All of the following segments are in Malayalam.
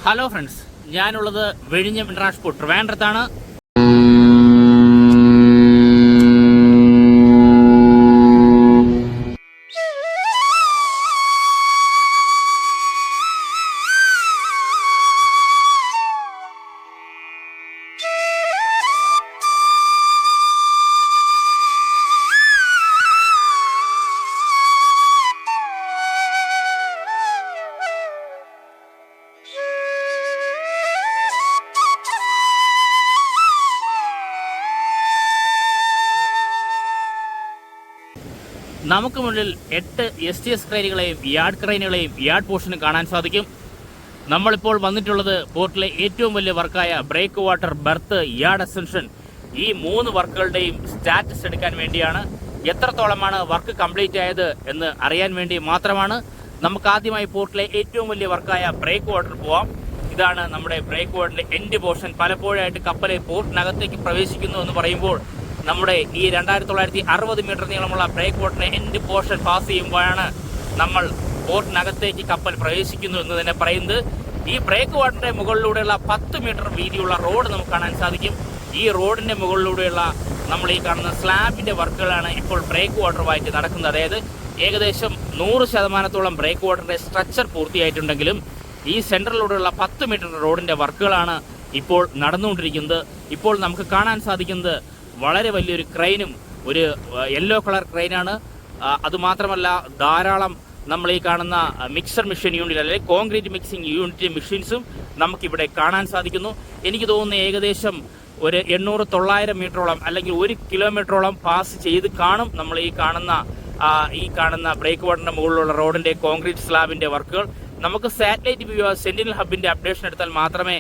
ഹലോ ഫ്രണ്ട്സ്, ഞാനുള്ളത് വിഴിഞ്ഞം ട്രാൻസ്പോർട്ട് ട്രിവാൻഡ്രത്താണ്. നമുക്ക് മുന്നിൽ 8 STS ക്രെയിനുകളെയും യാർഡ് ക്രെയിനുകളെയും യാർഡ് പോർഷനും കാണാൻ സാധിക്കും. നമ്മളിപ്പോൾ വന്നിട്ടുള്ളത് പോർട്ടിലെ ഏറ്റവും വലിയ വർക്കായ breakwater, berth, yard extension, ഈ 3 വർക്കുകളുടെയും സ്റ്റാറ്റസ് എടുക്കാൻ വേണ്ടിയാണ്. എത്രത്തോളമാണ് വർക്ക് കംപ്ലീറ്റ് ആയത് എന്ന് അറിയാൻ വേണ്ടി മാത്രമാണ്. നമുക്ക് ആദ്യമായി പോർട്ടിലെ ഏറ്റവും വലിയ വർക്കായ ബ്രേക്ക് വാട്ടർ പോവാം. ഇതാണ് നമ്മുടെ ബ്രേക്ക് വാട്ടറിന്റെ എൻഡ് പോർഷൻ. പലപ്പോഴായിട്ട് കപ്പൽ പോർട്ടിനകത്തേക്ക് പ്രവേശിക്കുന്നു എന്ന് പറയുമ്പോൾ നമ്മുടെ ഈ 2960 മീറ്റർ നീളമുള്ള ബ്രേക്ക് വാട്ടറിന്റെ എൻഡ് പോർഷൻ പാസ് ചെയ്യുമ്പോഴാണ് നമ്മൾ പോർട്ടിനകത്തേക്ക് കപ്പൽ പ്രവേശിക്കുന്നു എന്ന് തന്നെ പറയുന്നത്. ഈ ബ്രേക്ക് വാട്ടറിന്റെ മുകളിലൂടെയുള്ള 10 മീറ്റർ വീതിയുള്ള റോഡ് നമുക്ക് കാണാൻ സാധിക്കും. ഈ റോഡിന്റെ മുകളിലൂടെയുള്ള നമ്മൾ ഈ കാണുന്ന സ്ലാബിന്റെ വർക്കുകളാണ് ഇപ്പോൾ ബ്രേക്ക് വാട്ടറുമായിട്ട് നടക്കുന്നത്. അതായത് ഏകദേശം 100% ബ്രേക്ക് വാട്ടറിന്റെ സ്ട്രക്ചർ പൂർത്തിയായിട്ടുണ്ടെങ്കിലും ഈ സെൻറ്ററിലൂടെയുള്ള 10 മീറ്റർ റോഡിന്റെ വർക്കുകളാണ് ഇപ്പോൾ നടന്നുകൊണ്ടിരിക്കുന്നത്. ഇപ്പോൾ നമുക്ക് കാണാൻ സാധിക്കുന്നത് വളരെ വലിയൊരു ക്രെയിനും ഒരു യെല്ലോ കളർ ക്രെയിനാണ്. അതുമാത്രമല്ല ധാരാളം നമ്മൾ ഈ കാണുന്ന മിക്സർ മെഷീൻ യൂണിറ്റ് അല്ലെങ്കിൽ കോൺക്രീറ്റ് മിക്സിംഗ് യൂണിറ്റ് മെഷീൻസും നമുക്കിവിടെ കാണാൻ സാധിക്കുന്നു. എനിക്ക് തോന്നുന്നു ഏകദേശം ഒരു 800-900 മീറ്ററോളം അല്ലെങ്കിൽ 1 കിലോമീറ്ററോളം പാസ് ചെയ്ത് കാണും നമ്മൾ ഈ കാണുന്ന ബ്രേക്ക് വാട്ടറിന്റെ മുകളിലുള്ള റോഡിന്റെ കോൺക്രീറ്റ് സ്ലാബിന്റെ വർക്കുകൾ. നമുക്ക് സാറ്റലൈറ്റ് വ്യൂ സെന്റിനൽ ഹബിന്റെ അപ്ഡേഷൻ എടുത്താൽ മാത്രമേ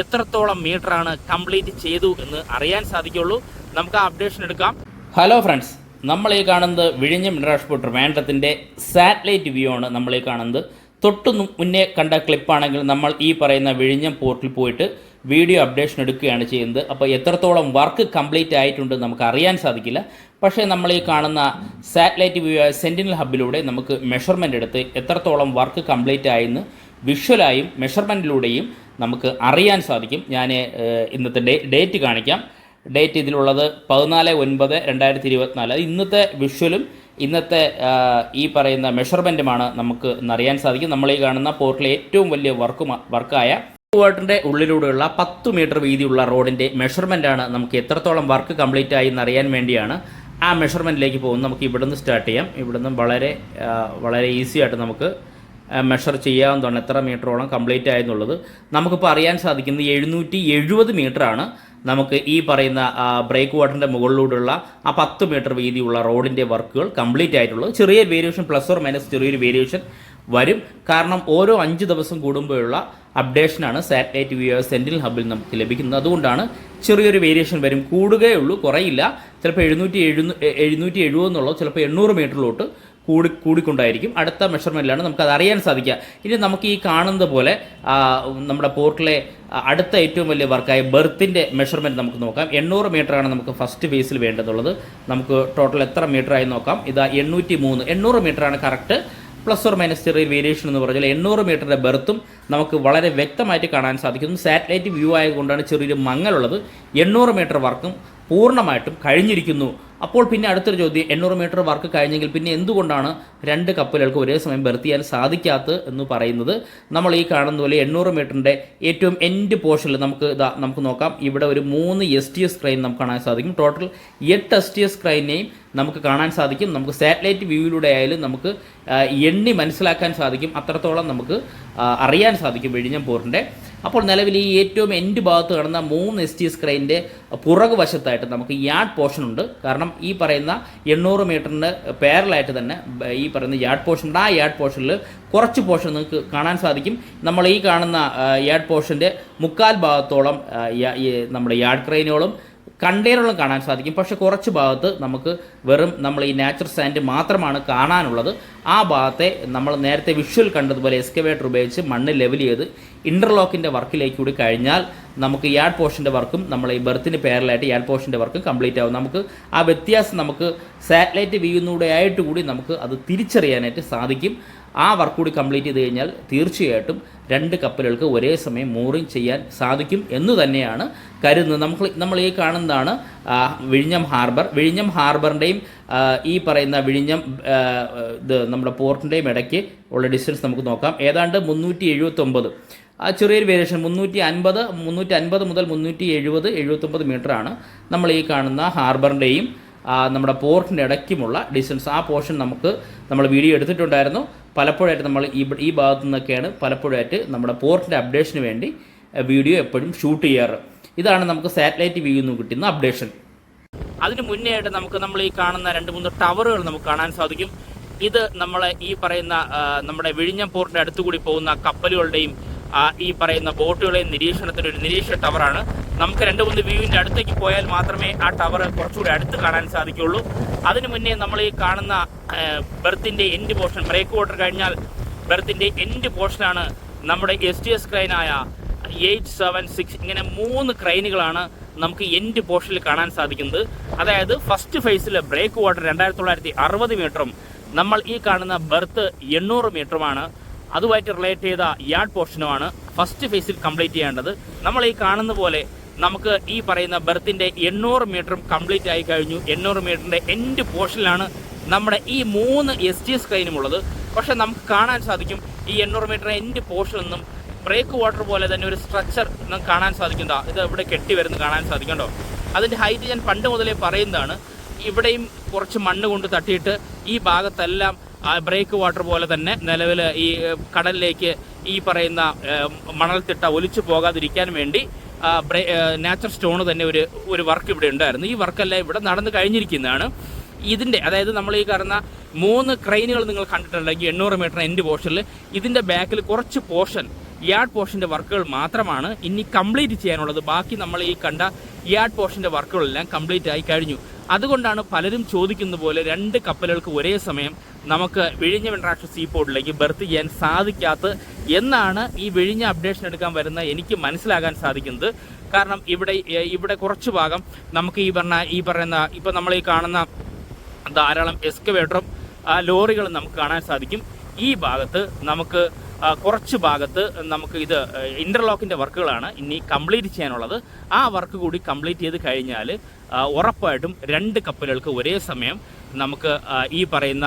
എത്രത്തോളം മീറ്ററാണ് കംപ്ലീറ്റ് ചെയ്തു എന്ന് അറിയാൻ സാധിക്കുള്ളൂ. നമുക്ക് ആ അപ്ഡേഷൻ എടുക്കാം. ഹലോ ഫ്രണ്ട്സ്, നമ്മൾ ഈ കാണുന്നത് വിഴിഞ്ഞം ട്രാൻസ്പോർട്ട് ട്രിവാൻഡ്രത്തിൻ്റെ സാറ്റലൈറ്റ് വ്യൂ ആണ്. നമ്മൾ ഈ കാണുന്നത് തൊട്ടു മുന്നേ കണ്ട ക്ലിപ്പാണെങ്കിൽ നമ്മൾ ഈ പറയുന്ന വിഴിഞ്ഞം പോർട്ടിൽ പോയിട്ട് വീഡിയോ അപ്ഡേഷൻ എടുക്കുകയാണ് ചെയ്യുന്നത്. അപ്പോൾ എത്രത്തോളം വർക്ക് കംപ്ലീറ്റ് ആയിട്ടുണ്ട് നമുക്ക് അറിയാൻ സാധിക്കില്ല. പക്ഷേ നമ്മൾ ഈ കാണുന്ന സാറ്റലൈറ്റ് വ്യൂ സെൻറ്റിനൽ ഹബിലൂടെ നമുക്ക് മെഷർമെൻ്റ് എടുത്ത് എത്രത്തോളം വർക്ക് കംപ്ലീറ്റ് ആയെന്ന് വിഷ്വലായും മെഷർമെൻറ്റിലൂടെയും നമുക്ക് അറിയാൻ സാധിക്കും. ഞാൻ ഇന്നത്തെ ഡേറ്റ് കാണിക്കാം. ഡേറ്റ് ഇതിലുള്ളത് 14/9/2024. ഇന്നത്തെ വിഷ്വലും ഇന്നത്തെ ഈ പറയുന്ന മെഷർമെൻറ്റുമാണ് നമുക്ക് ഇന്നറിയാൻ സാധിക്കും. നമ്മൾ ഈ കാണുന്ന പോർട്ടിലെ ഏറ്റവും വലിയ വർക്കായ വാട്ടറിൻ്റെ ഉള്ളിലൂടെയുള്ള 10 മീറ്റർ വീതിയുള്ള റോഡിൻ്റെ മെഷർമെൻറ്റാണ്. നമുക്ക് എത്രത്തോളം വർക്ക് കംപ്ലീറ്റ് ആയി എന്നറിയാൻ വേണ്ടിയാണ് ആ മെഷർമെൻറ്റിലേക്ക് പോകുന്നത്. നമുക്ക് ഇവിടുന്ന് സ്റ്റാർട്ട് ചെയ്യാം. ഇവിടുന്ന് വളരെ ഈസി ആയിട്ട് നമുക്ക് മെഷർ ചെയ്യാവുന്നതാണ് എത്ര മീറ്ററോളം കംപ്ലീറ്റ് ആയെന്നുള്ളത്. നമുക്കിപ്പോൾ അറിയാൻ സാധിക്കുന്നത് 770 മീറ്ററാണ് നമുക്ക് ഈ പറയുന്ന ബ്രേക്ക് വാട്ടറിൻ്റെ മുകളിലൂടെയുള്ള ആ 10 മീറ്റർ വീതിയുള്ള റോഡിൻ്റെ വർക്കുകൾ കംപ്ലീറ്റ് ആയിട്ടുള്ളത്. ചെറിയ വേരിയേഷൻ, പ്ലസ് ഓർ മൈനസ് ചെറിയൊരു വേരിയേഷൻ വരും. കാരണം ഓരോ 5 ദിവസം കൂടുമ്പോഴുള്ള അപ്ഡേഷനാണ് സാറ്റലൈറ്റ് വ്യൂ സെൻറ്റിനൽ ഹബിൽ നമുക്ക് ലഭിക്കുന്നത്. അതുകൊണ്ടാണ് ചെറിയൊരു വേരിയേഷൻ വരും. കൂടുകയുള്ളൂ, കുറയില്ല. ചിലപ്പോൾ 770 എന്നുള്ളത് ചിലപ്പോൾ 800 മീറ്ററിലോട്ട് കൂടിക്കൊണ്ടായിരിക്കും. അടുത്ത മെഷർമെൻറ്റിലാണ് നമുക്കത് അറിയാൻ സാധിക്കുക. ഇനി നമുക്ക് ഈ കാണുന്നത് പോലെ നമ്മുടെ പോർട്ടിലെ അടുത്ത ഏറ്റവും വലിയ വർക്കായ ബെർത്തിൻ്റെ മെഷർമെൻറ്റ് നമുക്ക് നോക്കാം. 800 മീറ്ററാണ് നമുക്ക് ഫസ്റ്റ് ഫേസിൽ വേണ്ടതുള്ളത്. നമുക്ക് ടോട്ടൽ എത്ര മീറ്ററായി നോക്കാം. ഇതാ 800 മീറ്ററാണ് കറക്റ്റ്. പ്ലസ് ഓർ മൈനസ് ചെറിയ വേരിയേഷൻ എന്ന് പറഞ്ഞാൽ 800 മീറ്ററിൻ്റെ ബെർത്തും നമുക്ക് വളരെ വ്യക്തമായിട്ട് കാണാൻ സാധിക്കുന്നു. സാറ്റലൈറ്റ് വ്യൂ ആയതുകൊണ്ടാണ് ചെറിയൊരു മങ്ങലുള്ളത്. 800 മീറ്റർ വർക്കും പൂർണ്ണമായിട്ടും കഴിഞ്ഞിരിക്കുന്നു. അപ്പോൾ പിന്നെ അടുത്തൊരു ചോദ്യം, 800 മീറ്റർ വർക്ക് കഴിഞ്ഞെങ്കിൽ പിന്നെ എന്തുകൊണ്ടാണ് 2 കപ്പലുകൾക്ക് ഒരേ സമയം ബെർത്ത് ചെയ്യാൻ സാധിക്കാത്തത് എന്ന് പറയുന്നത്. നമ്മൾ ഈ കാണുന്ന പോലെ 800 മീറ്ററിൻ്റെ ഏറ്റവും എൻഡ് പോർഷനിൽ നമുക്ക് നോക്കാം. ഇവിടെ ഒരു 3 STS ക്രെയിൻ നമുക്ക് കാണാൻ സാധിക്കും. ടോട്ടൽ 8 STS ക്രെയിനെയും നമുക്ക് കാണാൻ സാധിക്കും. നമുക്ക് സാറ്റലൈറ്റ് വ്യൂയിലൂടെ ആയാലും നമുക്ക് എണ്ണി മനസ്സിലാക്കാൻ സാധിക്കും. അത്രത്തോളം നമുക്ക് അറിയാൻ സാധിക്കും വിഴിഞ്ഞം പോർട്ടിൻ്റെ. അപ്പോൾ നിലവിൽ ഈ ഏറ്റവും എൻഡ് ഭാഗത്ത് കാണുന്ന 3 STS ക്രെയിൻ്റെ പുറകു വശത്തായിട്ട് നമുക്ക് യാർഡ് പോർഷൻ ഉണ്ട്. കാരണം ഈ പറയുന്ന 800 മീറ്ററിന് പാരലായിട്ട് തന്നെ ഈ പറയുന്ന യാർഡ് പോർഷൻ ഉണ്ട്. ആ യാർഡ് പോർഷനിൽ കുറച്ച് പോർഷൻ നിങ്ങൾക്ക് കാണാൻ സാധിക്കും. നമ്മൾ ഈ കാണുന്ന യാർഡ് പോർഷൻ്റെ 3/4 ഭാഗത്തോളം നമ്മുടെ യാർഡ് ക്രെയിനുകളും കണ്ടെയ്നറുകളും കാണാൻ സാധിക്കും. പക്ഷേ കുറച്ച് ഭാഗത്ത് നമുക്ക് വെറും നമ്മൾ ഈ നാച്ചുറൽ സാൻഡ് മാത്രമാണ് കാണാനുള്ളത്. ആ ഭാഗത്തെ നമ്മൾ നേരത്തെ വിഷ്വൽ കണ്ടതുപോലെ എക്സ്കവേറ്റർ ഉപയോഗിച്ച് മണ്ണ് ലെവൽ ചെയ്ത് ഇൻ്റർലോക്കിൻ്റെ വർക്കിലേക്ക് കൂടി കഴിഞ്ഞാൽ നമുക്ക് യാർഡ് പോർഷൻ്റെ വർക്കും നമ്മൾ ഈ ബെർത്തിന് പാരലായിട്ട് യാർഡ് പോർഷൻ്റെ വർക്കും കംപ്ലീറ്റ് ആവും. നമുക്ക് ആ വ്യത്യാസം നമുക്ക് സാറ്റലൈറ്റ് വ്യൂയിലൂടെ ആയിട്ട് കൂടി നമുക്ക് അത് തിരിച്ചറിയാനായിട്ട് സാധിക്കും. ആ വർക്ക് കൂടി കംപ്ലീറ്റ് ചെയ്ത് കഴിഞ്ഞാൽ തീർച്ചയായിട്ടും 2 കപ്പലുകൾക്ക് ഒരേ സമയം മൂറിങ് ചെയ്യാൻ സാധിക്കും എന്ന് തന്നെയാണ് കരുതുന്നത്. നമ്മൾ ഈ കാണുന്നതാണ് വിഴിഞ്ഞം ഹാർബർ. വിഴിഞ്ഞം ഹാർബറിൻ്റെയും ഈ പറയുന്ന വിഴിഞ്ഞം നമ്മുടെ പോർട്ടിൻ്റെയും ഇടയ്ക്ക് ഉള്ള ഡിസ്റ്റൻസ് നമുക്ക് നോക്കാം. ഏതാണ്ട് 379, ആ ചെറിയൊരു വേരിയേഷൻ 350 മുതൽ 370-79 മീറ്ററാണ് നമ്മൾ ഈ കാണുന്ന ഹാർബറിൻ്റെയും നമ്മുടെ പോർട്ടിൻ്റെ ഇടയ്ക്കുമുള്ള ഡിസ്റ്റൻസ്. ആ പോർഷൻ നമ്മൾ വീഡിയോ എടുത്തിട്ടുണ്ടായിരുന്നു. പലപ്പോഴായിട്ട് നമ്മൾ ഈ ഭാഗത്തു നിന്നൊക്കെയാണ് പലപ്പോഴായിട്ട് നമ്മുടെ പോർട്ടിൻ്റെ അപ്ഡേഷന് വേണ്ടി വീഡിയോ എപ്പോഴും ഷൂട്ട് ചെയ്യാറ്. ഇതാണ് നമുക്ക് സാറ്റലൈറ്റ് വ്യൂ നിന്ന് കിട്ടുന്ന അപ്ഡേഷൻ. അതിന് മുന്നേ ആയിട്ട് നമ്മൾ ഈ കാണുന്ന 2-3 ടവറുകൾ നമുക്ക് കാണാൻ സാധിക്കും. ഇത് നമ്മളെ ഈ പറയുന്ന നമ്മുടെ വിഴിഞ്ഞം പോർട്ടിൻ്റെ അടുത്തുകൂടി പോകുന്ന കപ്പലുകളുടെയും ഈ പറയുന്ന ബോട്ടുകളെയും നിരീക്ഷണത്തിൻ്റെ ഒരു നിരീക്ഷണ ടവറാണ്. നമുക്ക് 2-3 വ്യൂവിൻ്റെ അടുത്തേക്ക് പോയാൽ മാത്രമേ ആ ടവർ കുറച്ചുകൂടി അടുത്ത് കാണാൻ സാധിക്കുള്ളൂ. അതിനു മുന്നേ നമ്മൾ ഈ കാണുന്ന ബെർത്തിൻ്റെ എൻഡ് പോർഷൻ, ബ്രേക്ക് വാട്ടർ കഴിഞ്ഞാൽ ബെർത്തിൻ്റെ എൻഡ് പോർഷനാണ് നമ്മുടെ STS ക്രൈനായ 876. ഇങ്ങനെ 3 ക്രൈനുകളാണ് നമുക്ക് എൻഡ് പോർഷനിൽ കാണാൻ സാധിക്കുന്നത്. അതായത് ഫസ്റ്റ് ഫേസിൽ ബ്രേക്ക് വാട്ടർ 2960 മീറ്ററും നമ്മൾ ഈ കാണുന്ന ബെർത്ത് 800 മീറ്ററുമാണ്. അതുമായിട്ട് റിലേറ്റ് ചെയ്ത യാർഡ് പോർഷനുമാണ് ഫസ്റ്റ് ഫേസിൽ കംപ്ലീറ്റ് ചെയ്യേണ്ടത്. നമ്മൾ ഈ കാണുന്ന പോലെ നമുക്ക് ഈ പറയുന്ന ബെർത്തിൻ്റെ 800 മീറ്ററും കംപ്ലീറ്റ് ആയി കഴിഞ്ഞു. 800 മീറ്ററിൻ്റെ എൻഡ് പോർഷനിലാണ് നമ്മുടെ ഈ 3 STS ക്രൈനും ഉള്ളത്. പക്ഷെ നമുക്ക് കാണാൻ സാധിക്കും ഈ 800 മീറ്റർ എൻഡ് പോർഷനിൽ നിന്നും ബ്രേക്ക് വാട്ടർ പോലെ തന്നെ ഒരു സ്ട്രക്ചർ നമുക്ക് കാണാൻ സാധിക്കുന്നതാ. ഇത് ഇവിടെ കെട്ടി വരുന്നത് കാണാൻ സാധിക്കണ്ടോ? അതിൻ്റെ ഹൈറ്റ് ഞാൻ പണ്ട് മുതലേ പറയുന്നതാണ്. ഇവിടെയും കുറച്ച് മണ്ണ് കൊണ്ട് തട്ടിയിട്ട് ഈ ഭാഗത്തെല്ലാം ബ്രേക്ക് വാട്ടർ പോലെ തന്നെ നിലവിൽ ഈ കടലിലേക്ക് ഈ പറയുന്ന മണൽത്തിട്ട ഒലിച്ചു പോകാതിരിക്കാൻ വേണ്ടി നാച്ചുറൽ സ്റ്റോൺ തന്നെ ഒരു വർക്ക് ഇവിടെ ഉണ്ടായിരുന്നു. ഈ വർക്കെല്ലാം ഇവിടെ നടന്നു കഴിഞ്ഞിരിക്കുന്നതാണ്. ഇതിൻ്റെ അതായത് നമ്മൾ ഈ കാണുന്ന 3 ക്രെയിനുകൾ നിങ്ങൾ കണ്ടിട്ടുണ്ടെങ്കിൽ 800 മീറ്റർ എൻഡ് പോർഷനിൽ ഇതിൻ്റെ ബാക്കിൽ കുറച്ച് പോർഷൻ യാർഡ് പോർഷൻ്റെ വർക്കുകൾ മാത്രമാണ് ഇനി കംപ്ലീറ്റ് ചെയ്യാനുള്ളത്. ബാക്കി നമ്മൾ ഈ കണ്ട യാർഡ് പോർഷൻ്റെ വർക്കുകളെല്ലാം കംപ്ലീറ്റ് ആയി കഴിഞ്ഞു. അതുകൊണ്ടാണ് പലരും ചോദിക്കുന്ന പോലെ 2 കപ്പലുകൾക്ക് ഒരേ സമയം നമുക്ക് വിഴിഞ്ഞം ഇൻ്റർനാഷണൽ സീപോർട്ടിലേക്ക് ബെർത്ത് ചെയ്യാൻ സാധിക്കാത്ത എന്നാണ് ഈ വിഴിഞ്ഞ അപ്ഡേഷൻ എടുക്കാൻ വരുന്ന എനിക്ക് മനസ്സിലാകാൻ സാധിക്കുന്നത്. കാരണം ഇവിടെ കുറച്ച് ഭാഗം നമുക്ക് ഈ പറയുന്ന ഇപ്പം നമ്മൾ ഈ കാണുന്ന ധാരാളം എക്സ്കവേറ്ററും ലോറികളും നമുക്ക് കാണാൻ സാധിക്കും. ഈ ഭാഗത്ത് കുറച്ച് ഭാഗത്ത് നമുക്ക് ഇത് ഇൻ്റർലോക്കിൻ്റെ വർക്കുകളാണ് ഇനി കംപ്ലീറ്റ് ചെയ്യാനുള്ളത്. ആ വർക്ക് കൂടി കംപ്ലീറ്റ് ചെയ്ത് കഴിഞ്ഞാൽ ഉറപ്പായിട്ടും 2 കപ്പലുകൾക്ക് ഒരേ സമയം നമുക്ക് ഈ പറയുന്ന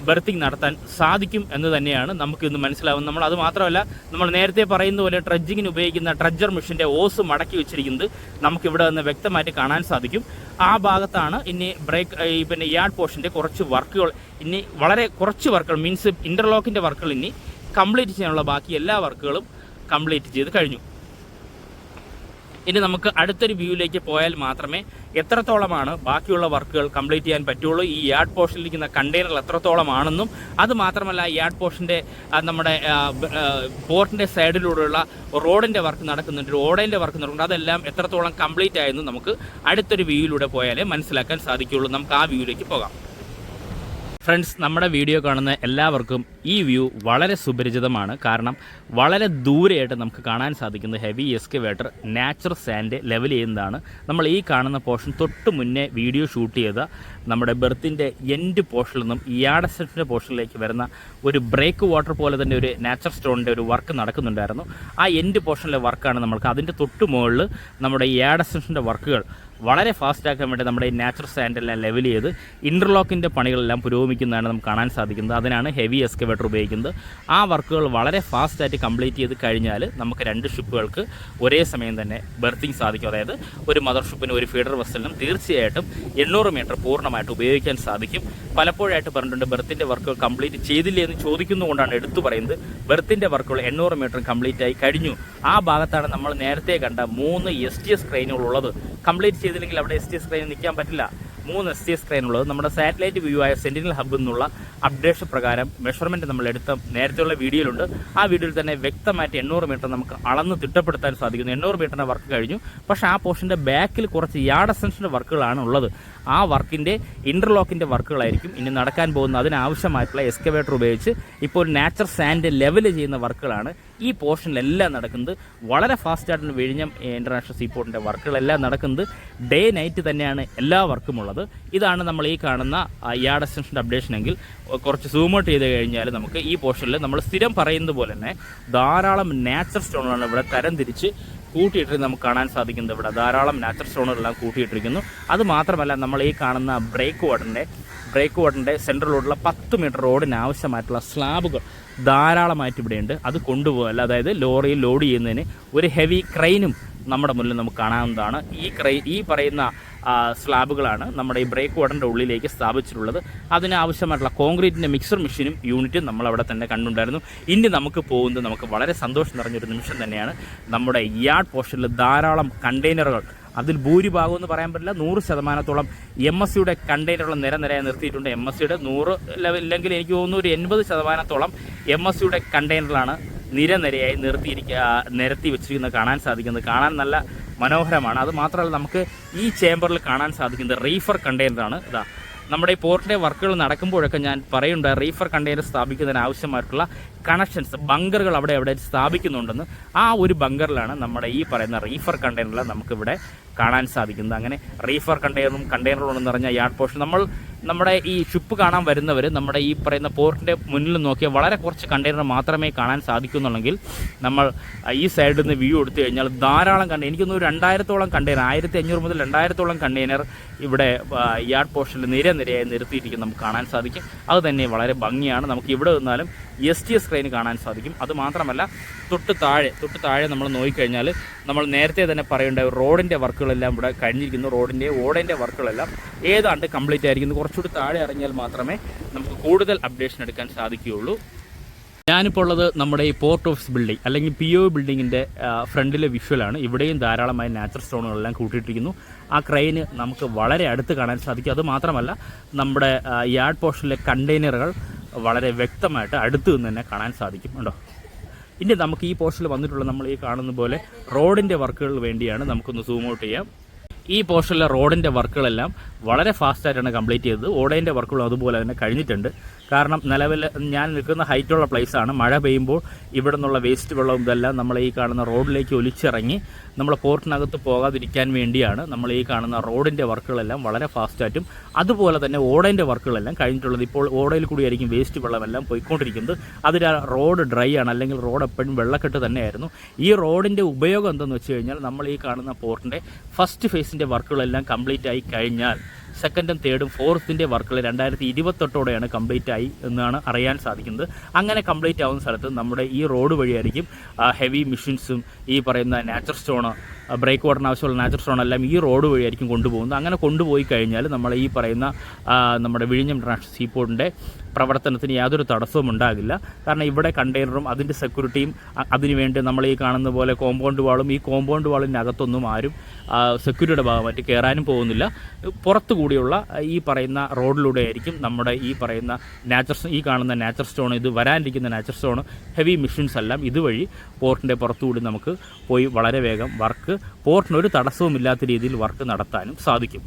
ബെർത്തിങ് നടത്താൻ സാധിക്കും എന്ന് തന്നെയാണ് നമുക്ക് ഇന്ന് മനസ്സിലാവുന്നത്. നമ്മൾ അത് മാത്രമല്ല, നമ്മൾ നേരത്തെ പറയുന്ന പോലെ ട്രഡ്ജിങ്ങിന് ഉപയോഗിക്കുന്ന ട്രഡ്ജർ മെഷീൻ്റെ ഓസ് മടക്കി വെച്ചിരിക്കുന്നത് നമുക്കിവിടെ നിന്ന് വ്യക്തമായിട്ട് കാണാൻ സാധിക്കും. ആ ഭാഗത്താണ് ഇനി പിന്നെ യാർഡ് പോർഷൻ്റെ കുറച്ച് വർക്കുകൾ, ഇനി വളരെ കുറച്ച് വർക്കുകൾ മീൻസ് ഇൻ്റർലോക്കിൻ്റെ വർക്കുകൾ ഇനി കംപ്ലീറ്റ് ചെയ്യാനുള്ള ബാക്കി എല്ലാ വർക്കുകളും കംപ്ലീറ്റ് ചെയ്ത് കഴിഞ്ഞു. ഇനി നമുക്ക് അടുത്തൊരു വ്യൂവിലേക്ക് പോയാൽ മാത്രമേ എത്രത്തോളമാണ് ബാക്കിയുള്ള വർക്കുകൾ കംപ്ലീറ്റ് ചെയ്യാൻ പറ്റുള്ളൂ. ഈ യാർഡ് പോർഷനിലിരിക്കുന്ന കണ്ടെയ്നർ എത്രത്തോളമാണെന്നും അത് മാത്രമല്ല യാർഡ് പോർഷൻ്റെ നമ്മുടെ പോർട്ടിൻ്റെ സൈഡിലൂടെയുള്ള റോഡിൻ്റെ വർക്ക് നടക്കുന്നുണ്ട്, റോഡിൻ്റെ വർക്ക് നടക്കുന്നുണ്ട്, അതെല്ലാം എത്രത്തോളം കംപ്ലീറ്റ് ആയെന്ന് നമുക്ക് അടുത്തൊരു വ്യൂവിലൂടെ പോയാലേ മനസ്സിലാക്കാൻ സാധിക്കുകയുള്ളൂ. നമുക്ക് ആ വ്യൂവിലേക്ക് പോകാം. ഫ്രണ്ട്സ്, നമ്മുടെ വീഡിയോ കാണുന്ന എല്ലാവർക്കും ഈ വ്യൂ വളരെ സുപരിചിതമാണ്. കാരണം വളരെ ദൂരെയായിട്ട് നമുക്ക് കാണാൻ സാധിക്കുന്നത് heavy excavator natural sand level ചെയ്യുന്നതാണ്. നമ്മൾ ഈ കാണുന്ന പോർഷൻ തൊട്ട് മുന്നേ വീഡിയോ ഷൂട്ട് ചെയ്ത നമ്മുടെ ബെർത്തിൻ്റെ എൻഡ് പോർഷനിൽ നിന്നും യാർഡ് എക്സ്റ്റൻഷൻ്റെ പോർഷനിലേക്ക് വരുന്ന ഒരു ബ്രേക്ക് വാട്ടർ പോലെ തന്നെ ഒരു നാച്ചുറൽ സ്റ്റോണിൻ്റെ ഒരു വർക്ക് നടക്കുന്നുണ്ടായിരുന്നു. ആ എൻഡ് പോർഷനിലെ വർക്കാണ് നമ്മൾക്ക്. അതിൻ്റെ തൊട്ട് മുകളിൽ നമ്മുടെ യാർഡ് എക്സ്റ്റൻഷൻ്റെ വർക്കുകൾ വളരെ ഫാസ്റ്റാക്കാൻ വേണ്ടി നമ്മുടെ ഈ നാച്ചുറൽ സാൻഡെല്ലാം ലെവൽ ചെയ്ത് ഇൻ്റർലോക്കിൻ്റെ പണികളെല്ലാം പുരോഗമിക്കുന്നതാണ് നമുക്ക് കാണാൻ സാധിക്കുന്നത്. അതിനാണ് ഹെവി എക്സ്കവേറ്റർ ഉപയോഗിക്കുന്നത്. ആ വർക്കുകൾ വളരെ ഫാസ്റ്റായിട്ട് കംപ്ലീറ്റ് ചെയ്ത് കഴിഞ്ഞാൽ നമുക്ക് 2 ഷിപ്പുകൾക്ക് ഒരേ സമയം തന്നെ ബെർത്തിങ് സാധിക്കും. അതായത് ഒരു മദർ ഷിപ്പിനും ഒരു ഫീഡർ വെസലിനും തീർച്ചയായിട്ടും 800 മീറ്റർ പൂർണ്ണമായിട്ട് ഉപയോഗിക്കാൻ സാധിക്കും. പലപ്പോഴായിട്ട് പറഞ്ഞിട്ടുണ്ട് ബെർത്തിൻ്റെ വർക്കുകൾ കംപ്ലീറ്റ് ചെയ്തില്ലേ എന്ന് ചോദിക്കുന്നതുകൊണ്ടാണ് എടുത്തു പറയുന്നത്. ബെർത്തിൻ്റെ വർക്കുകൾ 800 മീറ്റർ കംപ്ലീറ്റ് ആയി കഴിഞ്ഞു. ആ ഭാഗത്താണ് നമ്മൾ നേരത്തെ കണ്ട 3 STS ക്രെയിനുകളുള്ളത്. കംപ്ലീറ്റ് ചെയ്തില്ലെങ്കിൽ അവിടെ STS ക്രെയിൻ നിൽക്കാൻ പറ്റില്ല. 3 STS ക്രെയിനുള്ളത് നമ്മുടെ സാറ്റലൈറ്റ് വ്യൂ ആയ സെന്റിനൽ ഹബ് എന്നുള്ള അപ്ഡേഷൻ പ്രകാരം മെഷർമെൻറ്റ് നമ്മൾ എടുത്ത നേരത്തെയുള്ള വീഡിയോയിലുണ്ട്. ആ വീഡിയോയിൽ തന്നെ വ്യക്തമായിട്ട് 800 മീറ്റർ നമുക്ക് അളന്ന് തിട്ടപ്പെടുത്താൻ സാധിക്കുന്നു. 800 മീറ്ററിൻ്റെ വർക്ക് കഴിഞ്ഞു. പക്ഷേ ആ പോർഷൻ്റെ ബാക്കിൽ കുറച്ച് യാർഡ് എക്സ്റ്റൻഷൻ്റെ വർക്കുകളാണ് ഉള്ളത്. ആ വർക്കിൻ്റെ ഇൻ്റർലോക്കിൻ്റെ വർക്കുകളായിരിക്കും ഇനി നടക്കാൻ പോകുന്ന. അതിനാവശ്യമായിട്ടുള്ള എക്സ്കവേറ്റർ ഉപയോഗിച്ച് ഇപ്പോൾ നാച്ചുറൽ സാൻഡ് ലെവൽ ചെയ്യുന്ന വർക്കുകളാണ് ഈ പോർഷനിലെല്ലാം നടക്കുന്നത്. വളരെ ഫാസ്റ്റായിട്ടാണ് വിഴിഞ്ഞം ഇൻ്റർനാഷണൽ സീപോർട്ടിൻ്റെ വർക്കുകളെല്ലാം നടക്കുന്നത്. ഡേ നൈറ്റ് തന്നെയാണ് എല്ലാ വർക്കും ഉള്ളത്. ചെയ്തിട്ടുള്ളത്. ഇതാണ് നമ്മൾ ഈ കാണുന്ന യാർഡ് എക്സ്റ്റൻഷൻ്റെ അപ്ഡേഷൻ എങ്കിൽ കുറച്ച് സൂം ഔട്ട് ചെയ്ത് കഴിഞ്ഞാൽ നമുക്ക് ഈ പോർഷനിൽ നമ്മൾ സ്ഥിരം പറയുന്നത് പോലെ തന്നെ ധാരാളം നാച്ചുറൽ സ്റ്റോണുകളാണ് ഇവിടെ തരം തിരിച്ച് കൂട്ടിയിട്ട് നമുക്ക് കാണാൻ സാധിക്കുന്നത്. ഇവിടെ ധാരാളം നാച്ചുറൽ സ്റ്റോണുകളെല്ലാം കൂട്ടിയിട്ടിരിക്കുന്നു. അതുമാത്രമല്ല നമ്മൾ ഈ കാണുന്ന ബ്രേക്ക് വാട്ടറിൻ്റെ സെൻട്രലിലോട്ടുള്ള 10 മീറ്റർ റോഡിന് ആവശ്യമായിട്ടുള്ള സ്ലാബുകൾ ധാരാളമായിട്ട് ഇവിടെയുണ്ട്. അത് കൊണ്ടുപോകല്ല, അതായത് ലോറിയിൽ ലോഡ് ചെയ്യുന്നതിന് ഒരു ഹെവി ക്രെയിനും നമ്മുടെ മുന്നിൽ നമുക്ക് കാണാവുന്നതാണ്. ഈ പറയുന്ന സ്ലാബുകളാണ് നമ്മുടെ ഈ ബ്രേക്ക് വാട്ടറിൻ്റെ ഉള്ളിലേക്ക് സ്ഥാപിച്ചിട്ടുള്ളത്. അതിനാവശ്യമായിട്ടുള്ള കോൺക്രീറ്റിൻ്റെ മിക്സർ മെഷീനും യൂണിറ്റും നമ്മളവിടെ തന്നെ കണ്ടുണ്ടായിരുന്നു. ഇനി നമുക്ക് പോകുന്നത് നമുക്ക് വളരെ സന്തോഷം നിറഞ്ഞൊരു നിമിഷം തന്നെയാണ്. നമ്മുടെ യാർഡ് പോർഷനിൽ ധാരാളം കണ്ടെയ്നറുകൾ, അതിൽ ഭൂരിഭാഗം എന്ന് പറയാൻ പറ്റില്ല, 100% MSCയുടെ കണ്ടെയ്നറുകൾ നിരയായി നിർത്തിയിട്ടുണ്ട്. MSCയുടെ 100 ഇല്ലെങ്കിൽ എനിക്ക് തോന്നുന്നു ഒരു 80% MSCയുടെ കണ്ടെയ്നറിലാണ് നിരയായി നിരത്തി വെച്ചിരിക്കുന്നത് കാണാൻ സാധിക്കുന്നത്. കാണാൻ നല്ല മനോഹരമാണ്. അത് മാത്രമല്ല നമുക്ക് ഈ ചേംബറിൽ കാണാൻ സാധിക്കുന്നത് റീഫർ കണ്ടെയ്നറാണ്. ഇതാ നമ്മുടെ ഈ പോർട്ടിൻ്റെ വർക്കുകൾ നടക്കുമ്പോഴൊക്കെ ഞാൻ പറയുന്നുണ്ട്, റീഫർ കണ്ടെയ്നർ സ്ഥാപിക്കുന്നതിന് ആവശ്യമായിട്ടുള്ള കണക്ഷൻസ്, ബങ്കറുകൾ അവിടെ സ്ഥാപിക്കുന്നുണ്ടെന്ന്. ആ ഒരു ബങ്കറിലാണ് നമ്മുടെ ഈ പറയുന്ന റീഫർ കണ്ടെയ്നറിൽ നമുക്കിവിടെ കാണാൻ സാധിക്കുന്നത്. അങ്ങനെ റീഫർ കണ്ടെയ്നറും എന്ന് പറഞ്ഞാൽ യാർഡ് പോർഷൻ നമ്മുടെ ഈ ഷിപ്പ് കാണാൻ വരുന്നവർ നമ്മുടെ ഈ പറയുന്ന പോർട്ടിൻ്റെ മുന്നിൽ നോക്കിയാൽ വളരെ കുറച്ച് കണ്ടെയ്നർ മാത്രമേ കാണാൻ സാധിക്കുന്നുള്ളെങ്കിൽ നമ്മൾ ഈ സൈഡിൽ നിന്ന് വ്യൂ എടുത്തു കഴിഞ്ഞാൽ ധാരാളം എനിക്കൊന്ന് 2000-ഓളം കണ്ടെയ്നർ, 1500 മുതൽ 2000-ഓളം കണ്ടെയ്നർ ഇവിടെ യാർഡ് പോർഷനിൽ നിരയായി നിർത്തിയിരിക്കുന്നത് നമുക്ക് കാണാൻ സാധിക്കും. അത് തന്നെ വളരെ ഭംഗിയാണ്. നമുക്ക് ഇവിടെ നിന്നാലും STS ക്രെയിൻ കാണാൻ സാധിക്കും. അതുമാത്രമല്ല തൊട്ട് താഴെ നമ്മൾ നോക്കിക്കഴിഞ്ഞാൽ നമ്മൾ നേരത്തെ തന്നെ പറയേണ്ട റോഡിൻ്റെ വർക്കുകളെല്ലാം ഇവിടെ കഴിഞ്ഞിരിക്കുന്നു. ഓടേൻ്റെ വർക്കുകളെല്ലാം ഏതാണ്ട് കംപ്ലീറ്റ് ആയിരിക്കുന്നു. കുറച്ചുകൂടി താഴെ ഇറങ്ങിയാൽ മാത്രമേ നമുക്ക് കൂടുതൽ അപ്ഡേഷൻ എടുക്കാൻ സാധിക്കുകയുള്ളൂ. ഞാനിപ്പോൾ ഉള്ളത് നമ്മുടെ ഈ പോർട്ട് ഓഫീസ് ബിൽഡിംഗ് അല്ലെങ്കിൽ PO ബിൽഡിങ്ങിൻ്റെ ഫ്രണ്ടിലെ വിഷ്വലാണ്. ഇവിടെയും ധാരാളമായി നാച്ചുറൽ സ്റ്റോണുകളെല്ലാം കൂട്ടിയിട്ടിരിക്കുന്നു. ആ ക്രെയിന് നമുക്ക് വളരെ അടുത്ത് കാണാൻ സാധിക്കും. അതുമാത്രമല്ല നമ്മുടെ യാർഡ് പോർഷനിലെ കണ്ടെയ്നറുകൾ വളരെ വ്യക്തമായിട്ട് അടുത്ത് നിന്ന് തന്നെ കാണാൻ സാധിക്കും. ഉണ്ടോ? ഇനി നമുക്ക് ഈ പോർഷനിൽ വന്നിട്ടുള്ള നമ്മൾ ഈ കാണുന്ന പോലെ റോഡിൻ്റെ വർക്കുകൾ വേണ്ടിയാണ്. നമുക്കൊന്ന് സൂം ഔട്ട് ചെയ്യാം. ഈ പോർഷനിലെ റോഡിൻ്റെ വർക്കുകളെല്ലാം വളരെ ഫാസ്റ്റായിട്ടാണ് കംപ്ലീറ്റ് ചെയ്തത്. ഓടേൻ്റെ വർക്കുകളും അതുപോലെ തന്നെ കഴിഞ്ഞിട്ടുണ്ട്. കാരണം നിലവിൽ ഞാൻ നിൽക്കുന്ന ഹൈറ്റുള്ള പ്ലേസാണ്. മഴ പെയ്യുമ്പോൾ ഇവിടെ നിന്നുള്ള വേസ്റ്റ് വെള്ളവും ഇതെല്ലാം നമ്മൾ ഈ കാണുന്ന റോഡിലേക്ക് ഒലിച്ചിറങ്ങി നമ്മൾ പോർട്ടിനകത്ത് പോകാതിരിക്കാൻ വേണ്ടിയാണ് നമ്മൾ ഈ കാണുന്ന റോഡിൻ്റെ വർക്കുകളെല്ലാം വളരെ ഫാസ്റ്റായിട്ടും അതുപോലെ തന്നെ ഓടേൻ്റെ വർക്കുകളെല്ലാം കഴിഞ്ഞിട്ടുള്ളത്. ഇപ്പോൾ ഓടയിൽ കൂടിയായിരിക്കും വേസ്റ്റ് വെള്ളമെല്ലാം പോയിക്കൊണ്ടിരിക്കുന്നത്. അതിൽ റോഡ് ഡ്രൈ ആണ്, അല്ലെങ്കിൽ റോഡ് എപ്പോഴും വെള്ളക്കെട്ട് തന്നെയായിരുന്നു. ഈ റോഡിൻ്റെ ഉപയോഗം എന്തെന്ന് വെച്ച് കഴിഞ്ഞാൽ നമ്മൾ ഈ കാണുന്ന പോർട്ടിൻ്റെ ഫസ്റ്റ് ഫേസിൻ്റെ വർക്കുകളെല്ലാം കംപ്ലീറ്റ് ആയി കഴിഞ്ഞാൽ സെക്കൻഡും തേർഡും ഫോർത്തിൻ്റെ വർക്കുകൾ 2028ഓടെയാണ് കംപ്ലീറ്റ് ആയി എന്നാണ് അറിയാൻ സാധിക്കുന്നത്. അങ്ങനെ കംപ്ലീറ്റ് ആവുന്ന സ്ഥലത്ത് നമ്മുടെ ഈ റോഡ് വഴിയായിരിക്കും ഹെവി മെഷീൻസും ഈ പറയുന്ന നാച്ചുറൽ സ്റ്റോൺ, ബ്രേക്ക് വാട്ടറിന് ആവശ്യമുള്ള നാച്ചുറൽ സ്റ്റോൺ എല്ലാം ഈ റോഡ് വഴിയായിരിക്കും കൊണ്ടുപോകുന്നത്. അങ്ങനെ കൊണ്ടുപോയി കഴിഞ്ഞാൽ നമ്മൾ ഈ പറയുന്ന നമ്മുടെ വിഴിഞ്ഞം ഇന്റർനാഷണൽ സീപോർട്ടിൻ്റെ പ്രവർത്തനത്തിന് യാതൊരു തടസ്സവും ഉണ്ടാകില്ല. കാരണം ഇവിടെ കണ്ടെയ്നറും അതിൻ്റെ സെക്യൂരിറ്റിയും അതിനുവേണ്ടി നമ്മൾ ഈ കാണുന്ന പോലെ കോമ്പൗണ്ട് വാളും, ഈ കോമ്പൗണ്ട് വാളിനകത്തൊന്നും ആരും സെക്യൂരിറ്റിയുടെ ഭാഗമായിട്ട് കയറാനും പോകുന്നില്ല. പുറത്തു കൂടിയുള്ള ഈ പറയുന്ന റോഡിലൂടെ ആയിരിക്കും നമ്മുടെ ഈ പറയുന്ന ഈ കാണുന്ന നാച്ചുറൽ സ്റ്റോൺ, ഇത് വരാനിരിക്കുന്ന നാച്ചുറൽ സ്റ്റോൺ ഹെവി മെഷീൻസ് എല്ലാം ഇതുവഴി പോർട്ടിൻ്റെ പുറത്തുകൂടി നമുക്ക് പോയി വളരെ വേഗം പോർട്ടിനൊരു തടസ്സവുമില്ലാത്ത രീതിയിൽ വർക്ക് നടത്താനും സാധിക്കും.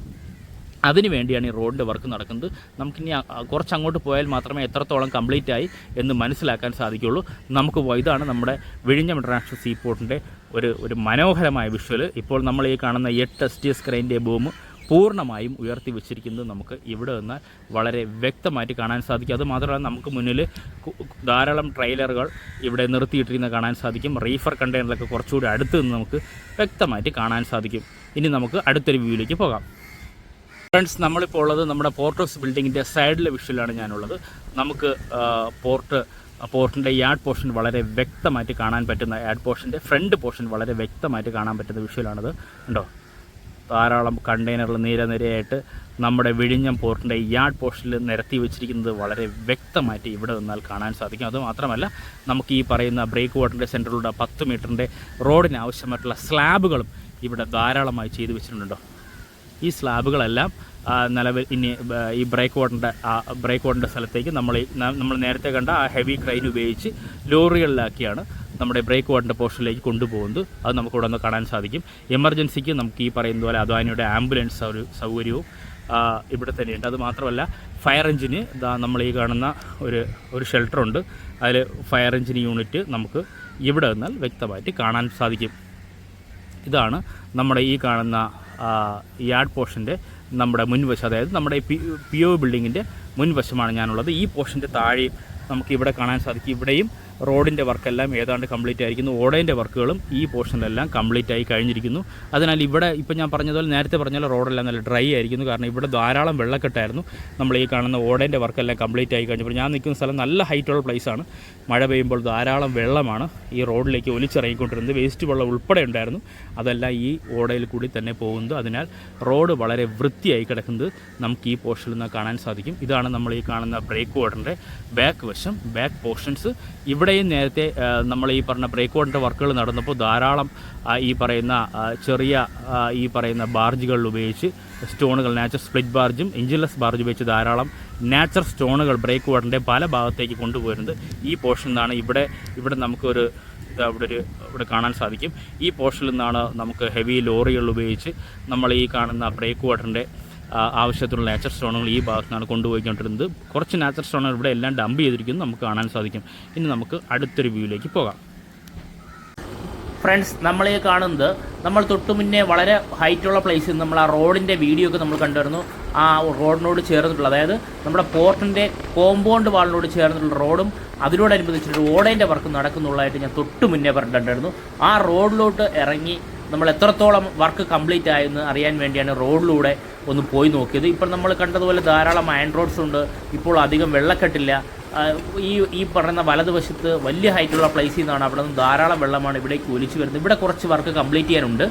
അതിനു വേണ്ടിയാണ് ഈ റോഡിൻ്റെ വർക്ക് നടക്കുന്നത്. നമുക്കിനി കുറച്ചങ്ങോട്ട് പോയാൽ മാത്രമേ എത്രത്തോളം കംപ്ലീറ്റ് ആയി എന്ന് മനസ്സിലാക്കാൻ സാധിക്കുകയുള്ളൂ. നമുക്ക് ഇതാണ് നമ്മുടെ വിഴിഞ്ഞം ഇന്റർനാഷണൽ സീപോർട്ടിൻ്റെ ഒരു മനോഹരമായ വിഷ്വൽ. ഇപ്പോൾ നമ്മൾ ഈ കാണുന്ന 8 STS ക്രെയിൻ്റെ ബൂം പൂർണ്ണമായും ഉയർത്തി വെച്ചിരിക്കുന്നത് നമുക്ക് ഇവിടെ നിന്ന് വളരെ വ്യക്തമായിട്ട് കാണാൻ സാധിക്കും. അതുമാത്രമല്ല നമുക്ക് മുന്നിൽ ധാരാളം ട്രെയിലറുകൾ ഇവിടെ നിർത്തിയിട്ടിരിക്കുന്നത് കാണാൻ സാധിക്കും. റീഫർ കണ്ടെയ്നറിലൊക്കെ കുറച്ചുകൂടി അടുത്ത് നിന്ന് നമുക്ക് വ്യക്തമായിട്ട് കാണാൻ സാധിക്കും. ഇനി നമുക്ക് അടുത്തൊരു വ്യൂവിലേക്ക് പോകാം. ഫ്രണ്ട്സ്, നമ്മളിപ്പോൾ ഉള്ളത് നമ്മുടെ പോർട്ട് ഓഫ് ബിൽഡിങ്ങിൻ്റെ സൈഡിലെ വിഷ്വലാണ് ഞാനുള്ളത്. നമുക്ക് പോർട്ടിൻ്റെ യാർഡ് പോർഷൻ വളരെ വ്യക്തമായിട്ട് കാണാൻ പറ്റുന്ന, യാർഡ് പോർഷൻ്റെ ഫ്രണ്ട് പോർഷൻ വളരെ വ്യക്തമായിട്ട് കാണാൻ പറ്റുന്ന വിഷ്വലാണത്. ഉണ്ടോ? ധാരാളം കണ്ടെയ്നറിൽ നിരയായിട്ട് നമ്മുടെ വിഴിഞ്ഞം പോർട്ടിൻ്റെ യാർഡ് പോർഷനിൽ നിരത്തി വെച്ചിരിക്കുന്നത് വളരെ വ്യക്തമായിട്ട് ഇവിടെ നിന്നാൽ കാണാൻ സാധിക്കും. അതുമാത്രമല്ല നമുക്ക് ഈ പറയുന്ന ബ്രേക്ക് വാട്ടറിൻ്റെ സെൻറ്ററിലൂടെ 10 മീറ്ററിൻ്റെ റോഡിന് ആവശ്യമായിട്ടുള്ള സ്ലാബുകളും ഇവിടെ ധാരാളമായി ചെയ്തു വെച്ചിട്ടുണ്ടോ. ഈ സ്ലാബുകളെല്ലാം നിലവിൽ ഇനി ഈ ബ്രേക്ക് വാട്ടറിൻ്റെ സ്ഥലത്തേക്ക് നമ്മൾ നേരത്തെ കണ്ട ആ ഹെവി ക്രെയിൻ ഉപയോഗിച്ച് ലോറികളിലാക്കിയാണ് നമ്മുടെ ബ്രേക്ക് വാട്ടറിൻ്റെ പോർഷനിലേക്ക് കൊണ്ടുപോകുന്നത്. അത് നമുക്കിവിടെ നിന്ന് കാണാൻ സാധിക്കും. എമർജൻസിക്ക് നമുക്ക് ഈ പറയുന്ന പോലെ അദാനിയുടെ ആംബുലൻസ് ഒരു സൗകര്യവും ഇവിടെ തന്നെയുണ്ട്. അതുമാത്രമല്ല ഫയർ എഞ്ചിന് നമ്മൾ ഈ കാണുന്ന ഒരു ഷെൽട്ടറുണ്ട്. അതിൽ ഫയർ എഞ്ചിൻ യൂണിറ്റ് നമുക്ക് ഇവിടെ നിന്നാൽ വ്യക്തമായിട്ട് കാണാൻ സാധിക്കും. ഇതാണ് നമ്മുടെ ഈ കാണുന്ന യാർഡ് പോർഷൻ്റെ നമ്മുടെ മുൻവശം, അതായത് നമ്മുടെ പി ഒ ബിൽഡിങ്ങിൻ്റെ മുൻവശമാണ് ഞാനുള്ളത്. ഈ പോർഷൻ്റെ താഴെയും നമുക്ക് ഇവിടെ കാണാൻ സാധിക്കും. ഇവിടെയും റോഡിൻ്റെ വർക്കെല്ലാം ഏതാണ്ട് കംപ്ലീറ്റ് ആയിരിക്കുന്നു. ഓടേൻ്റെ വർക്കുകളും ഈ പോർഷനിലെല്ലാം കംപ്ലീറ്റ് ആയി കഴിഞ്ഞിരിക്കുന്നു. അതിനാൽ ഇവിടെ ഇപ്പോൾ ഞാൻ പറഞ്ഞതുപോലെ നേരത്തെ പറഞ്ഞാൽ റോഡെല്ലാം നല്ല ഡ്രൈ ആയിരിക്കുന്നു. കാരണം ഇവിടെ ധാരാളം വെള്ളക്കെട്ടായിരുന്നു. നമ്മൾ ഈ കാണുന്ന ഓടേൻ്റെ വർക്കെല്ലാം കംപ്ലീറ്റ് ആയി കഴിഞ്ഞപ്പോൾ ഞാൻ നിൽക്കുന്ന സ്ഥലം നല്ല ഹൈറ്റുള്ള പ്ലേസാണ്. മഴ പെയ്യുമ്പോൾ ധാരാളം വെള്ളമാണ് ഈ റോഡിലേക്ക് ഒലിച്ചിറങ്ങിക്കൊണ്ടിരുന്നത്. വേസ്റ്റ് വെള്ളം ഉൾപ്പെടെ ഉണ്ടായിരുന്നു. അതെല്ലാം ഈ ഓടയിൽ കൂടി തന്നെ പോകുന്നത്. അതിനാൽ റോഡ് വളരെ വൃത്തിയായി കിടക്കുന്നത് നമുക്ക് ഈ പോർഷനിൽ നിന്ന് കാണാൻ സാധിക്കും. ഇതാണ് നമ്മൾ ഈ കാണുന്ന ബ്രേക്ക് വാട്ടറിൻ്റെ ബാക്ക് വശം, ബാക്ക് പോർഷൻസ്. ഇവിടെയും നേരത്തെ നമ്മൾ ഈ പറഞ്ഞ ബ്രേക്ക് വാട്ടറിൻ്റെ വർക്കുകൾ നടന്നപ്പോൾ ധാരാളം ഈ പറയുന്ന ചെറിയ ഈ പറയുന്ന ബാർജുകൾ ഉപയോഗിച്ച് സ്റ്റോണുകൾ, നാച്ചുറൽ സ്പ്ലിറ്റ് ബാർജും എഞ്ചിൻലെസ് ബാർജ് ഉപയോഗിച്ച് ധാരാളം നാച്ചുറൽ സ്റ്റോണുകൾ ബ്രേക്ക് വാട്ടറിൻ്റെ പല ഭാഗത്തേക്ക് കൊണ്ടുപോയിരുന്നത് ഈ പോർഷനിൽ നിന്നാണ്. ഇവിടെ നമുക്കൊരു ഇവിടെ കാണാൻ സാധിക്കും. ഈ പോർഷനിൽ നിന്നാണ് നമുക്ക് ഹെവി ലോറികൾ ഉപയോഗിച്ച് നമ്മൾ ഈ കാണുന്ന ബ്രേക്ക് വാട്ടറിൻ്റെ ആവശ്യത്തിനുള്ള നാച്ചുറൽ സ്റ്റോണുകൾ ഈ ഭാഗത്തു നിന്നാണ് കൊണ്ടുപോയിക്കൊണ്ടിരുന്നത്. കുറച്ച് നാച്ചുറൽ സ്റ്റോണുകൾ ഇവിടെ എല്ലാം ഡംപ് ചെയ്തിരിക്കുന്നു, നമുക്ക് കാണാൻ സാധിക്കും. ഇനി നമുക്ക് അടുത്തൊരു വ്യൂയിലേക്ക് പോകാം. ഫ്രണ്ട്സ്, നമ്മളീ കാണുന്നത് നമ്മൾ തൊട്ടു മുന്നേ വളരെ ഹൈറ്റുള്ള പ്ലേസിൽ നമ്മൾ ആ റോഡിൻ്റെ വീഡിയോ ഒക്കെ നമ്മൾ കണ്ടുവരുന്നു. ആ റോഡിനോട് ചേർന്നിട്ടുള്ള, അതായത് നമ്മുടെ പോർട്ടിൻ്റെ കോമ്പൗണ്ട് വാളിനോട് ചേർന്നിട്ടുള്ള റോഡും അതിനോടനുബന്ധിച്ചിട്ട് ഓടേൻ്റെ വർക്ക് നടക്കുന്നുള്ളതായിട്ട് ഞാൻ തൊട്ടു മുന്നേ പറഞ്ഞിട്ടുണ്ടായിരുന്നു. ആ റോഡിലോട്ട് ഇറങ്ങി നമ്മൾ എത്രത്തോളം വർക്ക് കംപ്ലീറ്റ് ആയെന്ന് അറിയാൻ വേണ്ടിയാണ് റോഡിലൂടെ ഒന്ന് പോയി നോക്കിയത്. ഇപ്പോൾ നമ്മൾ കണ്ടതുപോലെ ധാരാളം അയൺ റോഡ്സ് ഉണ്ട്. ഇപ്പോൾ അധികം വെള്ളക്കെട്ടില്ല. ഈ പറയുന്ന വലതുവശത്ത് വലിയ ഹൈറ്റുള്ള പ്ലേസിൽ നിന്നാണ്, അവിടെ നിന്ന് ധാരാളം വെള്ളമാണ് ഇവിടേക്ക് ഒലിച്ചു വരുന്നത്. ഇവിടെ കുറച്ച് വർക്ക് കംപ്ലീറ്റ് ചെയ്യാനുണ്ട്.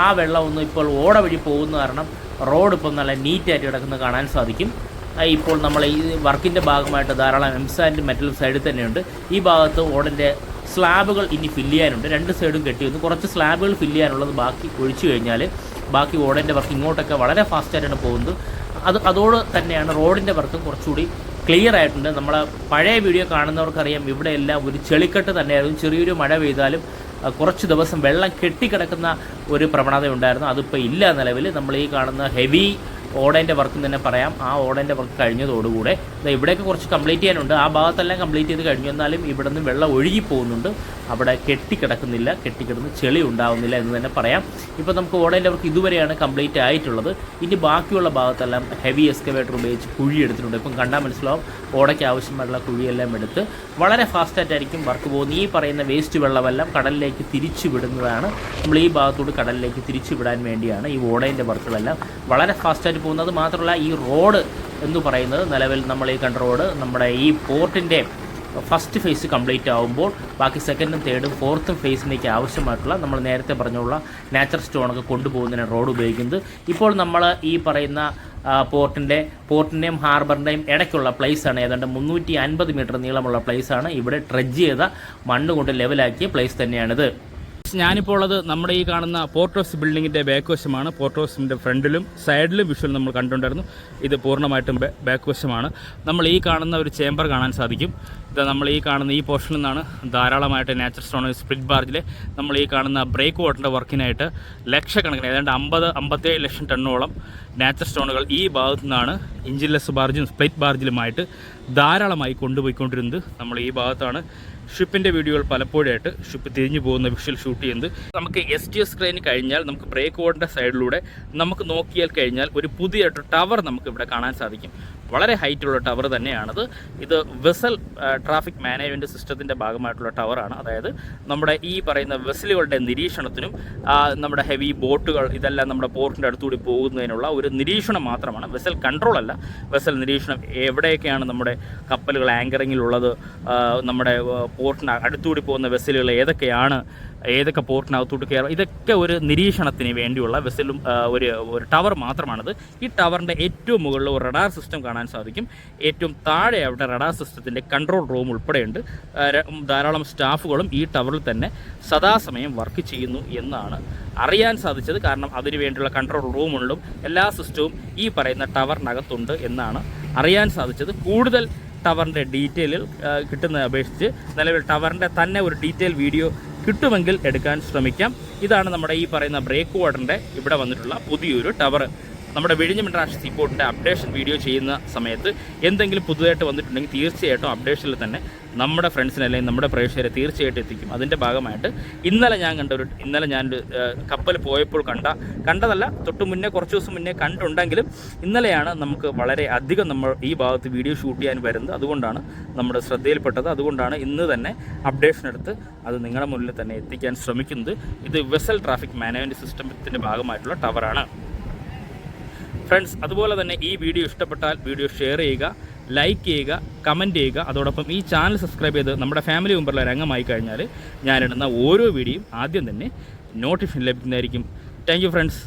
ആ വെള്ളമൊന്നും ഇപ്പോൾ ഓട വഴി പോകുന്ന കാരണം റോഡ് ഇപ്പം നല്ല നീറ്റായിട്ട് കിടക്കുന്നത് കാണാൻ സാധിക്കും. ഇപ്പോൾ നമ്മൾ ഈ വർക്കിൻ്റെ ഭാഗമായിട്ട് ധാരാളം എംസാൻഡ് മെറ്റൽ സൈഡിൽ തന്നെയുണ്ട്. ഈ ഭാഗത്ത് ഓടിൻ്റെ സ്ലാബുകൾ ഇനി ഫില്ല് ചെയ്യാനുണ്ട്. രണ്ട് സൈഡും കെട്ടി വന്നു. കുറച്ച് സ്ലാബുകൾ ഫില്ല് ചെയ്യാനുള്ളത് ബാക്കി ഒഴിച്ചു കഴിഞ്ഞാൽ ബാക്കി ഓടിൻ്റെ വർക്ക് ഇങ്ങോട്ടൊക്കെ വളരെ ഫാസ്റ്റായിട്ടാണ് പോകുന്നത്. അതോട് തന്നെയാണ് റോഡിൻ്റെ വർക്കും കുറച്ചുകൂടി ക്ലിയർ ആയിട്ടുണ്ട്. നമ്മൾ പഴയ വീഡിയോ കാണുന്നവർക്കറിയാം, ഇവിടെയെല്ലാം ഒരു ചെളിക്കെട്ട് തന്നെയായിരുന്നു. ചെറിയൊരു മഴ പെയ്താലും കുറച്ച് ദിവസം വെള്ളം കെട്ടിക്കിടക്കുന്ന ഒരു പ്രവണത ഉണ്ടായിരുന്നു. അതിപ്പോൾ ഇല്ല നിലവിൽ. നമ്മൾ ഈ കാണുന്ന ഹെവി ഓടേൻ്റെ വർക്ക് തന്നെ പറയാം. ആ ഓടേൻ്റെ വർക്ക് കഴിഞ്ഞതോടുകൂടെ ഇവിടെയൊക്കെ കുറച്ച് കംപ്ലീറ്റ് ചെയ്യാനുണ്ട്. ആ ഭാഗത്തെല്ലാം കംപ്ലീറ്റ് ചെയ്ത് കഴിഞ്ഞു. എന്നാലും ഇവിടെ നിന്ന് വെള്ളം ഒഴുകി പോകുന്നുണ്ട്. അവിടെ കെട്ടിക്കിടക്കുന്നില്ല, കെട്ടിക്കിടന്ന് ചെളി ഉണ്ടാവുന്നില്ല എന്ന് തന്നെ പറയാം. ഇപ്പോൾ നമുക്ക് ഓടേൻ്റെ വർക്ക് ഇതുവരെയാണ് കംപ്ലീറ്റ് ആയിട്ടുള്ളത്. ഇനി ബാക്കിയുള്ള ഭാഗത്തെല്ലാം ഹെവി എക്സ്കവേറ്റർ ഉപയോഗിച്ച് കുഴി എടുത്തിട്ടുണ്ട്. ഇപ്പം കണ്ടാൽ മനസ്സിലാവും ഓടയ്ക്ക് ആവശ്യമായിട്ടുള്ള കുഴിയെല്ലാം എടുത്ത് വളരെ ഫാസ്റ്റായിട്ടായിരിക്കും വർക്ക് പോകുന്നത്. ഈ പറയുന്ന വേസ്റ്റ് വെള്ളമെല്ലാം കടലിലേക്ക് തിരിച്ചു വിടുന്നതാണ്. നമ്മൾ ഈ ഭാഗത്തോട് കടലിലേക്ക് തിരിച്ചു വിടാൻ വേണ്ടിയാണ് ഈ ഓടേൻ്റെ വർക്കുകളെല്ലാം വളരെ ഫാസ്റ്റായിട്ട് പോകുന്നത്. മാത്രമല്ല ഈ റോഡ് എന്ന് പറയുന്നത് നിലവിൽ നമ്മൾ ഈ കണ്ട റോഡ് നമ്മുടെ ഈ പോർട്ടിൻ്റെ ഫസ്റ്റ് ഫേസ് കംപ്ലീറ്റ് ആകുമ്പോൾ ബാക്കി സെക്കൻഡും തേർഡും ഫോർത്തും ഫേസിലേക്ക് ആവശ്യമായിട്ടുള്ള നമ്മൾ നേരത്തെ പറഞ്ഞുള്ള നാച്ചുറൽ സ്റ്റോണൊക്കെ കൊണ്ടുപോകുന്നതിന് റോഡ് ഉപയോഗിക്കുന്നത്. ഇപ്പോൾ നമ്മൾ ഈ പറയുന്ന പോർട്ടിൻ്റെയും ഹാർബറിൻ്റെയും ഇടയ്ക്കുള്ള പ്ലേസാണ്. ഏതാണ്ട് 350 മീറ്റർ നീളമുള്ള പ്ലേസാണ്. ഇവിടെ ട്രെഡ്ജ് ചെയ്ത മണ്ണ് കൊണ്ട് ലെവലാക്കിയ പ്ലേസ് തന്നെയാണിത്. ഞാനിപ്പോൾ ഉള്ളത് നമ്മുടെ ഈ കാണുന്ന പോർട്ട് ഹൗസ് ബിൽഡിങ്ങിൻ്റെ ബാക്ക് വശമാണ്. പോർട്ട് ഹൗസിൻ്റെ ഫ്രണ്ടിലും സൈഡിലും വിഷ്വൽ നമ്മൾ കണ്ടുകൊണ്ടായിരുന്നു. ഇത് പൂർണ്ണമായിട്ടും ബാക്ക് വശമാണ്. നമ്മൾ ഈ കാണുന്ന ഒരു ചേംബർ കാണാൻ സാധിക്കും. ഇത് നമ്മൾ ഈ കാണുന്ന ഈ പോർഷനിൽ നിന്നാണ് ധാരാളമായിട്ട് നാച്ചുറൽ സ്റ്റോൺ സ്പ്ലിറ്റ് ബാർജിൽ നമ്മൾ ഈ കാണുന്ന ബ്രേക്ക് വാട്ടറിൻ്റെ വർക്കിനായിട്ട് ലക്ഷക്കണക്കിന് ഏതാണ്ട് 50-57 ലക്ഷം ടണ്ണോളം നാച്ചുറൽ സ്റ്റോണുകൾ ഈ ഭാഗത്തു നിന്നാണ് എഞ്ചിൻലെസ് ബാർജും സ്പ്ലിറ്റ് ബാർജിലുമായിട്ട് ധാരാളമായി കൊണ്ടുപോയിക്കൊണ്ടിരുന്നത്. നമ്മൾ ഈ ഭാഗത്താണ് ഷിപ്പിൻ്റെ വീഡിയോകൾ പലപ്പോഴായിട്ട് ഷിപ്പ് തിരിഞ്ഞു പോകുന്ന വിഷ്വൽ ഷൂട്ട് ചെയ്യുന്നത്. നമുക്ക് STS ക്രെയിൻ കഴിഞ്ഞാൽ നമുക്ക് ബ്രേക്ക് വാട്ടറിൻ്റെ സൈഡിലൂടെ നമുക്ക് നോക്കിയാൽ കഴിഞ്ഞാൽ ഒരു പുതിയൊരു ടവർ നമുക്ക് ഇവിടെ കാണാൻ സാധിക്കും. വളരെ ഹൈറ്റുള്ള ടവർ തന്നെയാണത്. ഇത് വെസൽ ട്രാഫിക് മാനേജ്മെൻറ്റ് സിസ്റ്റത്തിൻ്റെ ഭാഗമായിട്ടുള്ള ടവറാണ്. അതായത് നമ്മുടെ ഈ പറയുന്ന വെസലുകളുടെ നിരീക്ഷണത്തിനും നമ്മുടെ ഹെവി ബോട്ടുകൾ ഇതെല്ലാം നമ്മുടെ പോർട്ടിൻ്റെ അടുത്തുകൂടി പോകുന്നതിനുള്ള ഒരു നിരീക്ഷണം മാത്രമാണ്. വെസൽ കൺട്രോൾ അല്ല, വെസൽ നിരീക്ഷണം. എവിടെയൊക്കെയാണ് നമ്മുടെ കപ്പലുകൾ ആങ്കറിങ്ങിലുള്ളത്, നമ്മുടെ പോർട്ടിന് അടുത്തുകൂടി പോകുന്ന വെസലുകൾ ഏതൊക്കെ പോർട്ടിനകത്തോട്ട് കയറും, ഇതൊക്കെ ഒരു നിരീക്ഷണത്തിന് വേണ്ടിയുള്ള വെസലും ഒരു ടവർ മാത്രമാണിത്. ഈ ടവറിൻ്റെ ഏറ്റവും മുകളിൽ ഒരു റഡാർ സിസ്റ്റം കാണാൻ സാധിക്കും. ഏറ്റവും താഴെ അവിടെ റഡാർ സിസ്റ്റത്തിൻ്റെ കൺട്രോൾ റൂം ഉൾപ്പെടെയുണ്ട്. ധാരാളം സ്റ്റാഫുകളും ഈ ടവറിൽ തന്നെ സദാസമയം വർക്ക് ചെയ്യുന്നു എന്നാണ് അറിയാൻ സാധിച്ചത്. കാരണം അതിനു വേണ്ടിയുള്ള കൺട്രോൾ റൂമുകളിലും എല്ലാ സിസ്റ്റവും ഈ പറയുന്ന ടവറിനകത്തുണ്ട് എന്നാണ് അറിയാൻ സാധിച്ചത്. കൂടുതൽ ടവറിൻ്റെ ഡീറ്റെയിലിൽ കിട്ടുന്നതിനെ അപേക്ഷിച്ച് നിലവിൽ ടവറിൻ്റെ തന്നെ ഒരു ഡീറ്റെയിൽ വീഡിയോ കിട്ടുമെങ്കിൽ എടുക്കാൻ ശ്രമിക്കാം. ഇതാണ് നമ്മുടെ ഈ പറയുന്ന ബ്രേക്ക് വാട്ടറിൻ്റെ ഇവിടെ വന്നിട്ടുള്ള പുതിയൊരു ടവർ. നമ്മുടെ വിഴിഞ്ഞം ഇൻ്റർനാഷണൽ സീപോർട്ടിൻ്റെ അപ്ഡേഷൻ വീഡിയോ ചെയ്യുന്ന സമയത്ത് എന്തെങ്കിലും പുതുതായിട്ട് വന്നിട്ടുണ്ടെങ്കിൽ തീർച്ചയായിട്ടും അപ്ഡേഷനിൽ തന്നെ നമ്മുടെ ഫ്രണ്ട്സിനെ അല്ലെങ്കിൽ നമ്മുടെ പ്രേക്ഷകരെ തീർച്ചയായിട്ടും എത്തിക്കും. അതിൻ്റെ ഭാഗമായിട്ട് ഇന്നലെ ഞാനൊരു കപ്പൽ പോയപ്പോൾ കണ്ടതല്ല, തൊട്ട് മുന്നേ കുറച്ച് ദിവസം മുന്നേ കണ്ടുണ്ടെങ്കിലും ഇന്നലെയാണ് നമുക്ക് വളരെ അധികം നമ്മൾ ഈ ഭാഗത്ത് വീഡിയോ ഷൂട്ട് ചെയ്യാൻ വരുന്നത്. അതുകൊണ്ടാണ് നമ്മുടെ ശ്രദ്ധയിൽപ്പെട്ടത്. അതുകൊണ്ടാണ് ഇന്ന് തന്നെ അപ്ഡേഷൻ എടുത്ത് അത് നിങ്ങളുടെ മുന്നിൽ തന്നെ എത്തിക്കാൻ ശ്രമിക്കുന്നത്. ഇത് വെസൽ ട്രാഫിക് മാനേജ്മെൻറ്റ് സിസ്റ്റത്തിൻ്റെ ഭാഗമായിട്ടുള്ള ടവറാണ് ഫ്രണ്ട്സ്. അതുപോലെ തന്നെ ഈ വീഡിയോ ഇഷ്ടപ്പെട്ടാൽ വീഡിയോ ഷെയർ ചെയ്യുക, ലൈക്ക് ചെയ്യുക, കമൻറ്റ് ചെയ്യുക. അതോടൊപ്പം ഈ ചാനൽ സബ്സ്ക്രൈബ് ചെയ്ത് നമ്മുടെ ഫാമിലി മെമ്പറിലെ അംഗമായി കഴിഞ്ഞാൽ ഞാനിടുന്ന ഓരോ വീഡിയോയും ആദ്യം തന്നെ നോട്ടിഫിക്കേഷൻ ലഭിക്കുന്നതായിരിക്കും. Thank you friends.